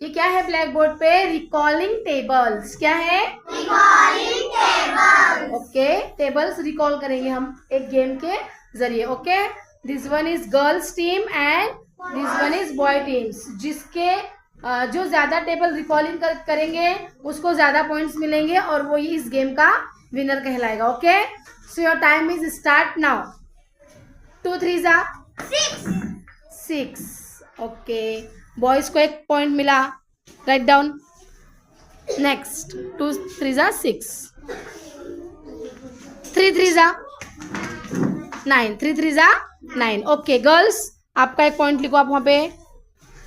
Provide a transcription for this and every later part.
ये क्या है ब्लैक बोर्ड पे? Recalling tables. क्या है? Recalling tables. Okay, tables recall करेंगे हम एक गेम के जरिए। Okay, this one is girls team and this one is boy teams. जिसके जो ज्यादा टेबल रिकॉलिंग करेंगे उसको ज्यादा पॉइंट्स मिलेंगे और वो इस गेम का विनर कहलाएगा। Okay, so your time is start now. 2 3 6। Okay, boys को 1 पॉइंट मिला। Write down. Next 2 3 6। 3 3 9। 3 3 9। Okay girls, आपका 1 पॉइंट लिखो आप वहां पे।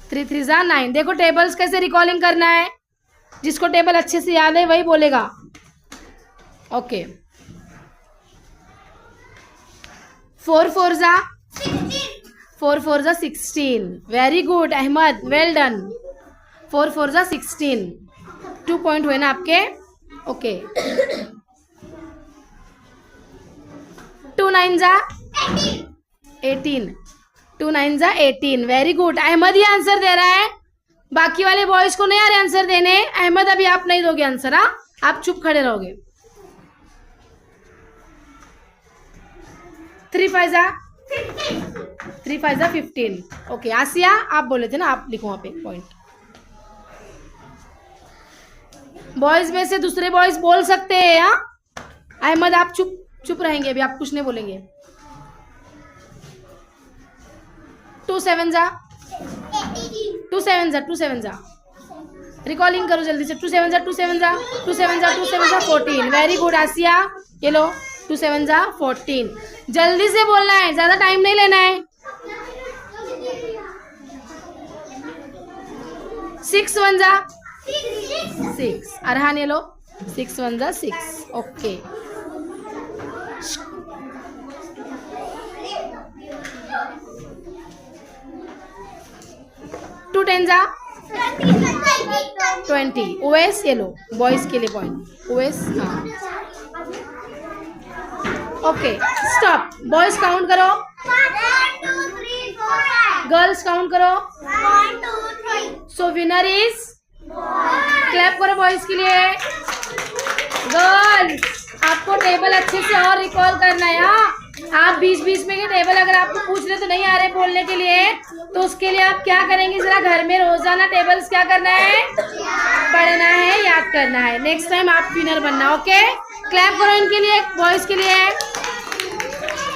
3 3 9। देखो टेबल्स कैसे रिकॉलिंग करना है। जिसको टेबल अच्छे से याद है वही बोलेगा। Okay, 4 4 4 4 16। Very good Ahmad, well done. 4 4 16। 2 point हुए ना आपके। ओके, 2 9 18। 2 9 18। Very good. अहमद ही आंसर दे रहा है, बाकी वाले बॉयज को नहीं आ रहे आंसर देने। अहमद अभी आप नहीं दोगे आंसर, हाँ आप चुप खड़े रहोगे। 3 5 3 5 15। ओके, आसिया आप बोले थे ना, आप लिखो वहां पे पॉइंट। बॉयज में से दूसरे बॉयज बोल सकते हैं। हाँ अहमद आप चुप रहेंगे, अभी आप कुछ नहीं बोलेंगे। 2 7 2 7 रिकॉलिंग करो जल्दी से। 2 7 2 7 2 7 2 7 14। वेरी गुड आसिया, ये लो 2 7 14। जल्दी से बोलना है, ज्यादा टाइम नहीं लेना है। 6 1 6। अरहान ये लो 6 1 6। ओके, 2 10 20। ओएस ये लो बॉयज के लिए पॉइंट। ओएस, हाँ ओके स्टॉप। बॉयज काउंट करो, 1 2 3 4 गर्ल्स काउंट करो। 1 2 3। सो विनर इज, क्लैप करो बॉयज के लिए। गर्ल्स, आपको टेबल अच्छे से और रिकॉल करना है। हाँ आप बीच बीच में के टेबल अगर आपको पूछ रहे तो नहीं आ रहे बोलने के लिए, तो उसके लिए आप क्या करेंगे, जरा घर में रोजाना टेबल्स क्या करना है, पढ़ना है, याद करना है। नेक्स्ट टाइम आप विनर बनना। ओके, क्लैप करो इनके लिए, बॉयज के लिए।